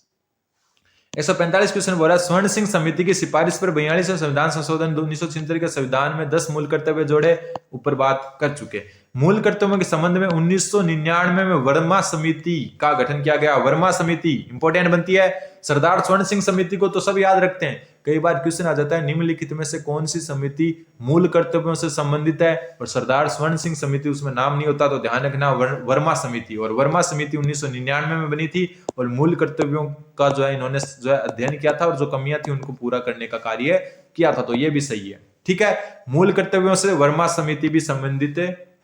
A: 145 क्वेश्चन बोल रहा है, स्वर्ण सिंह समिति की सिफारिश पर 42वें संविधान संशोधन 1976 के संविधान में 10 मूल कर्तव्य जोड़े, ऊपर बात कर चुके। मूल कर्तव्यों के संबंध में 1999 में वर्मा समिति का गठन किया गया। वर्मा समिति इंपॉर्टेंट बनती है। सरदार स्वर्ण सिंह समिति को तो सब याद रखते हैं, कई बार क्वेश्चन आ जाता है निम्नलिखित में से कौन सी समिति मूल कर्तव्यों से संबंधित है, और सरदार स्वर्ण सिंह समिति उसमें नाम नहीं होता, तो ध्यान रखना वर्मा समिति। और वर्मा समिति 1999 में बनी थी, और मूल कर्तव्यों का जो है इन्होंने जो है अध्ययन किया था, और जो कमियां थी उनको पूरा करने का कार्य किया था। तो ये भी सही है, ठीक है। मूल कर्तव्यों से वर्मा समिति भी संबंधित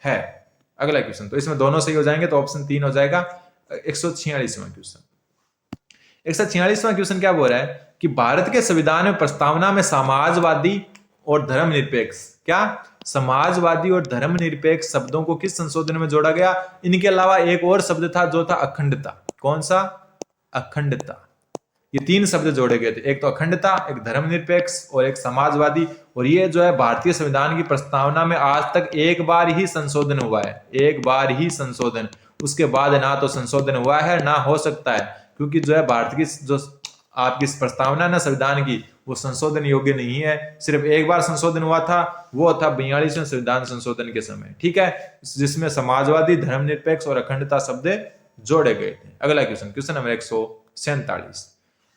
A: है। अगला क्वेश्चन, तो इसमें दोनों सही हो जाएंगे, तो ऑप्शन 3 हो जाएगा। 146वां क्वेश्चन, 146वां क्वेश्चन क्या बोल रहा है कि भारत के संविधान में प्रस्तावना में समाजवादी और धर्मनिरपेक्ष, क्या समाजवादी और धर्मनिरपेक्ष शब्दों को किस संशोधन में जोड़ा गया। इनके अलावा एक और शब्द था जो था अखंडता। कौन सा, अखंडता। ये 3 शब्द जोड़े गए थे, एक तो अखंडता, एक धर्मनिरपेक्ष और एक समाजवादी। और ये जो है भारतीय संविधान की प्रस्तावना में आज तक एक बार ही संशोधन हुआ है, एक बार ही संशोधन, उसके बाद ना तो संशोधन हुआ है ना हो सकता है, क्योंकि जो है भारत की जो आपकी प्रस्तावना ना संविधान की, वो संशोधन योग्य नहीं है। सिर्फ एक बार संशोधन हुआ था, वो था 42वें संविधान संशोधन के समय, ठीक है, जिसमें समाजवादी, धर्मनिरपेक्ष और अखंडता शब्द जोड़े गए थे। अगला क्वेश्चन, क्वेश्चन नंबर 147,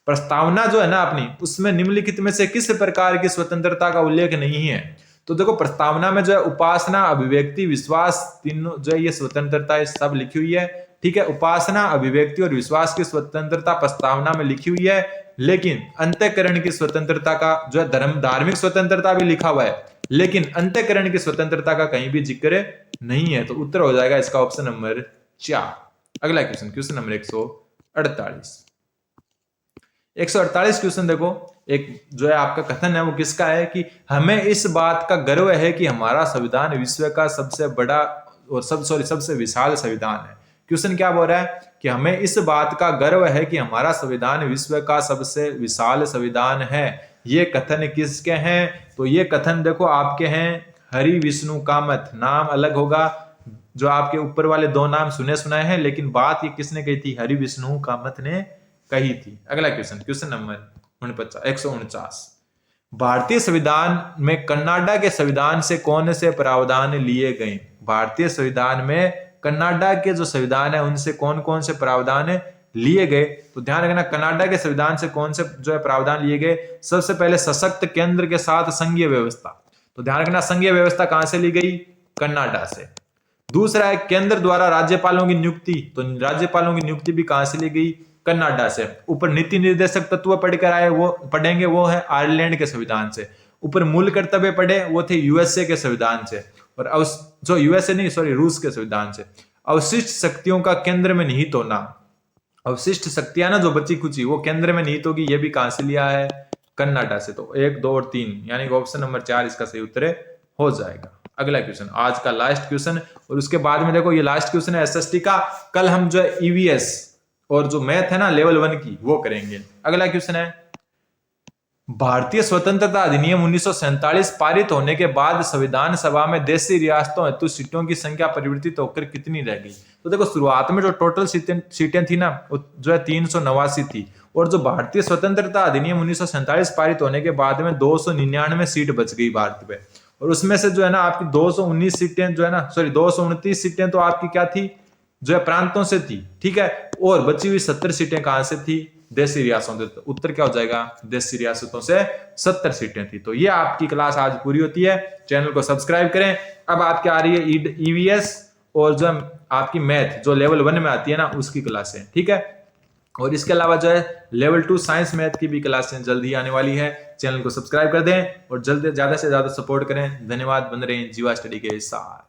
A: प्रस्तावना जो है ना अपनी, उसमें निम्नलिखित में से किस प्रकार की स्वतंत्रता का उल्लेख नहीं है? तो देखो प्रस्तावना में जो है उपासना, अभिव्यक्ति, विश्वास, तीनों जो है ये स्वतंत्रता सब लिखी हुई है, ठीक है। उपासना, अभिव्यक्ति और विश्वास की स्वतंत्रता प्रस्तावना में लिखी हुई है, लेकिन अंतःकरण की स्वतंत्रता का जो है धार्मिक स्वतंत्रता भी लिखा हुआ है, लेकिन अंतःकरण की स्वतंत्रता का कहीं भी जिक्र नहीं है। तो उत्तर हो जाएगा इसका ऑप्शन नंबर 4। अगला क्वेश्चन, क्वेश्चन नंबर 148। 148 क्वेश्चन देखो, एक जो है आपका कथन है वो किसका है कि हमें इस बात का गर्व है कि हमारा संविधान विश्व का सबसे बड़ा और सबसे विशाल संविधान है। क्वेश्चन क्या बोल रहा है कि हमें इस बात का गर्व है कि हमारा संविधान विश्व का सबसे विशाल संविधान है। ये कथन किसके हैं? तो ये कथन देखो आपके हैं हरि विष्णु कामत, नाम अलग होगा, जो आपके ऊपर वाले दो नाम सुने सुनाए हैं, लेकिन बात ये किसने कही थी? हरि विष्णु कामत ने कही थी। अगला क्वेश्चन, क्वेश्चन नंबर 149, भारतीय संविधान में कनाडा के संविधान से कौन से प्रावधान लिए गए? भारतीय संविधान में कनाडा के जो संविधान है उनसे कौन कौन से प्रावधान लिए गए? तो ध्यान रखना, कनाडा के संविधान से कौन से जो है प्रावधान लिए गए? सबसे पहले सशक्त केंद्र के साथ संघीय व्यवस्था। तो ध्यान रखना, संघीय व्यवस्था कहां से ली गई? कनाडा से। दूसरा है केंद्र द्वारा राज्यपालों की नियुक्ति। तो राज्यपालों की नियुक्ति भी कहां से ली गई? कनाडा से। ऊपर नीति निर्देशक तत्व पढ़कर आए, वो पढ़ेंगे, वो है आयरलैंड के संविधान से। ऊपर मूल कर्तव्य पढ़े, वो थे यूएसए के संविधान से, और जो यूएसए नहीं सॉरी रूस के संविधान से। अवशिष्ट शक्तियों का केंद्र में निहित होना, अवशिष्ट शक्तियां ना जो बची कुची वो केंद्र में निहित होगी, ये भी कहां से लिया है? कनाडा से। तो 1, 2 और 3 यानी कि ऑप्शन नंबर 4 इसका सही उत्तर हो जाएगा। अगला क्वेश्चन, आज का लास्ट क्वेश्चन, और उसके बाद में देखो ये लास्ट क्वेश्चन है एसएसटी का। कल हम जो है ईवीएस और जो मैथ है ना लेवल 1 की वो करेंगे। अगला क्वेश्चन है, भारतीय स्वतंत्रता अधिनियम 1947 पारित होने के बाद संविधान सभा में देशी रियासतों हेतु सीटों की संख्या परिवर्तित होकर कितनी रह गई? तो देखो शुरुआत में जो टोटल सीटें थी ना वो जो है 389 थी, और जो भारतीय स्वतंत्रता अधिनियम 1947 पारित होने के बाद में 299 सीट बच गई भारत पे, और उसमें से जो है ना आपकी 219 सीटें जो है ना 229 सीटें तो आपकी क्या थी? जो है प्रांतों से थी, ठीक है, और बची हुई 70 सीटें कहां से थी? देशी रियासतों से। तो उत्तर क्या हो जाएगा? देशी रियासतों से 70 सीटें थी। तो ये आपकी क्लास आज पूरी होती है। चैनल को सब्सक्राइब करें। अब आपकी आ रही है ईवीएस और जो आपकी मैथ जो लेवल 1 में आती है ना उसकी क्लासें, ठीक है, और इसके अलावा जो है लेवल 2 साइंस मैथ की भी क्लासें जल्दी आने वाली है। चैनल को सब्सक्राइब कर दें और जल्द ज्यादा से ज्यादा सपोर्ट करें। धन्यवाद। बन रहे हैं जीवा स्टडी के साथ।